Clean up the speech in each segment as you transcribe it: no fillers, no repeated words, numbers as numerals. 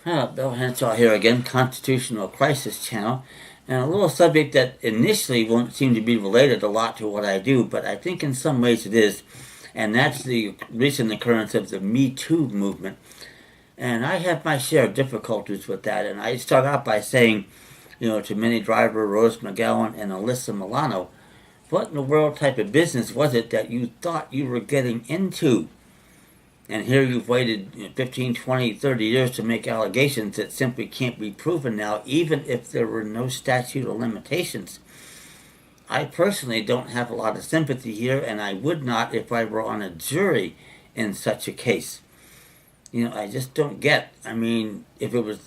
Bill Henshaw here again, Constitutional Crisis Channel, and a little subject that initially won't seem to be related a lot to what I do, but I think in some ways it is, and that's the recent occurrence of the Me Too movement. And I have my share of difficulties with that, and I start out by saying, to Minnie Driver, Rose McGowan, and Alyssa Milano, what in the world type of business was it that you thought you were getting into? And here you've waited 15, 20, 30 years to make allegations that simply can't be proven now, even if there were no statute of limitations. I personally don't have a lot of sympathy here, and I would not if I were on a jury in such a case. I just don't get. I mean, if it was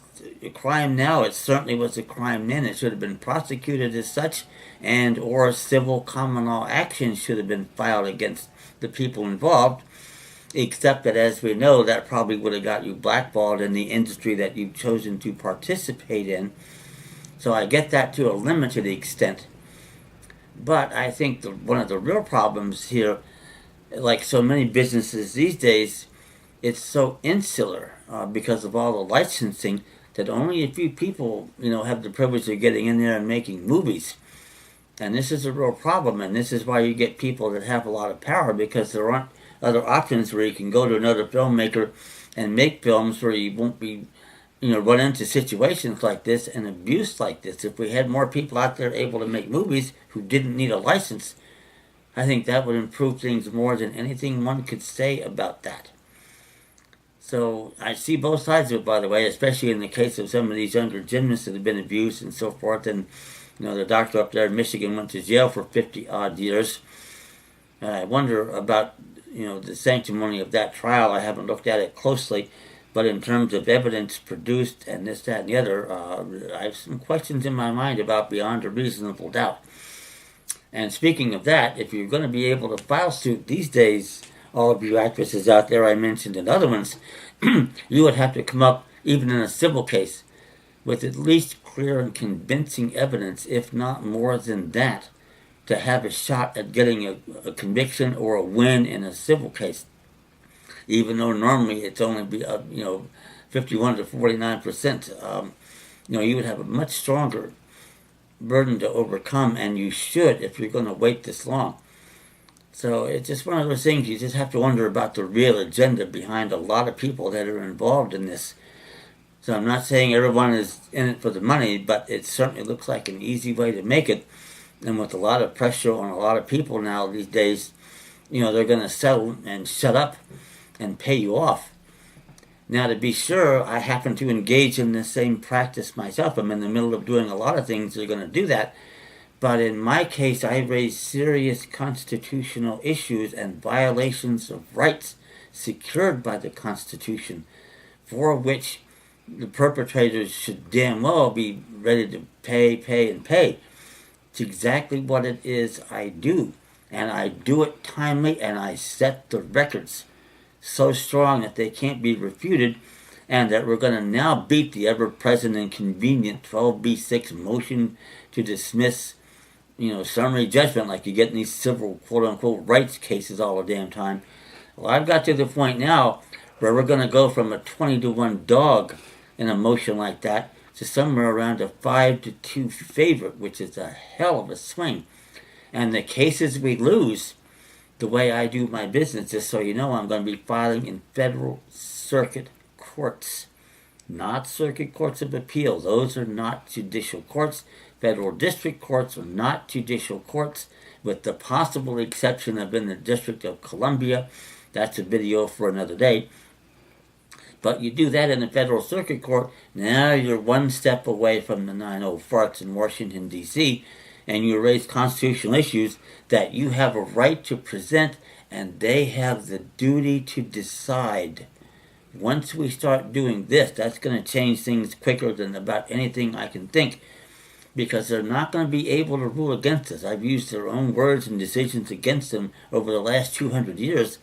a crime now, it certainly was a crime then. It should have been prosecuted as such, and or civil common law action should have been filed against the people involved. Except that, as we know, that probably would have got you blackballed in the industry that you've chosen to participate in. So I get that to a limited extent. But I think one of the real problems here, like so many businesses these days, it's so insular because of all the licensing that only a few people, have the privilege of getting in there and making movies. And this is a real problem, and this is why you get people that have a lot of power, because there aren't other options where you can go to another filmmaker and make films where you won't be, run into situations like this and abuse like this. If we had more people out there able to make movies who didn't need a license, I think that would improve things more than anything one could say about that. So I see both sides of it, by the way, especially in the case of some of these younger gymnasts that have been abused and so forth. And, the doctor up there in Michigan went to jail for 50 odd years. And I wonder about, the sanctimony of that trial. I haven't looked at it closely. But in terms of evidence produced and this, that, and the other, I have some questions in my mind about beyond a reasonable doubt. And speaking of that, if you're going to be able to file suit these days, all of you actresses out there I mentioned and other ones, you would have to come up, even in a civil case, with at least clear and convincing evidence, if not more than that, to have a shot at getting a conviction or a win in a civil case. Even though normally it's only 51 to 49%, you would have a much stronger burden to overcome, and you should if you're going to wait this long. So it's just one of those things you just have to wonder about the real agenda behind a lot of people that are involved in this. So I'm not saying everyone is in it for the money, but it certainly looks like an easy way to make it. And with a lot of pressure on a lot of people now these days, they're going to settle and shut up and pay you off. Now, to be sure, I happen to engage in the same practice myself. I'm in the middle of doing a lot of things that are going to do that. But in my case, I raise serious constitutional issues and violations of rights secured by the Constitution, for which the perpetrators should damn well be ready to pay, and pay. It's exactly what it is I do. And I do it timely, and I set the records so strong that they can't be refuted, and that we're going to now beat the ever-present and convenient 12b6 motion to dismiss, summary judgment like you get in these civil quote-unquote rights cases all the damn time. Well, I've got to the point now where we're going to go from a 20-1 dog in a motion like that to somewhere around a 5-2 favorite, which is a hell of a swing. And the cases we lose, the way I do my business, just so you know, I'm going to be filing in federal circuit courts, not circuit courts of appeal. Those are not judicial courts. Federal district courts are not judicial courts, with the possible exception of in the District of Columbia. That's a video for another day. But you do that in the federal circuit court, now you're one step away from the 9-0 farts in Washington, D.C., and you raise constitutional issues that you have a right to present, and they have the duty to decide. Once we start doing this, that's going to change things quicker than about anything I can think, because they're not going to be able to rule against us. I've used their own words and decisions against them over the last 200 years,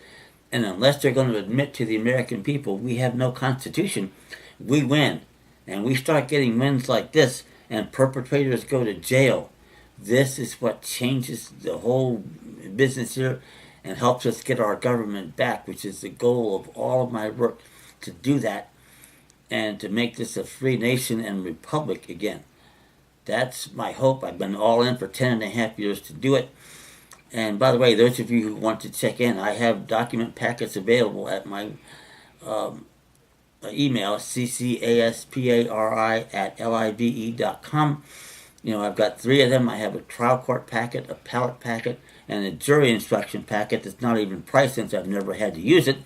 and unless they're going to admit to the American people we have no constitution, we win. And we start getting wins like this, and perpetrators go to jail. This is what changes the whole business here and helps us get our government back, which is the goal of all of my work, to do that. and to make this a free nation and republic again. That's my hope. I've been all in for 10.5 years to do it. And by the way, those of you who want to check in, I have document packets available at my email, ccaspari@live.com. I've got 3 of them. I have a trial court packet, a appellate packet, and a jury instruction packet that's not even priced since I've never had to use it.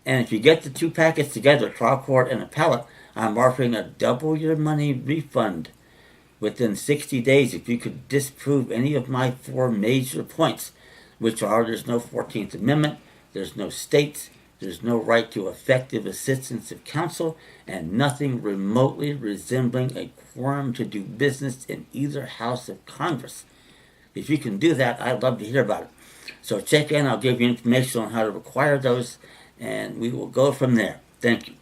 And if you get the 2 packets together, trial court and appellate, I'm offering a double your money refund within 60 days if you could disprove any of my 4 major points, which are there's no 14th Amendment, there's no states, there's no right to effective assistance of counsel, and nothing remotely resembling a quorum to do business in either house of Congress. If you can do that, I'd love to hear about it. So check in. I'll give you information on how to acquire those, and we will go from there. Thank you.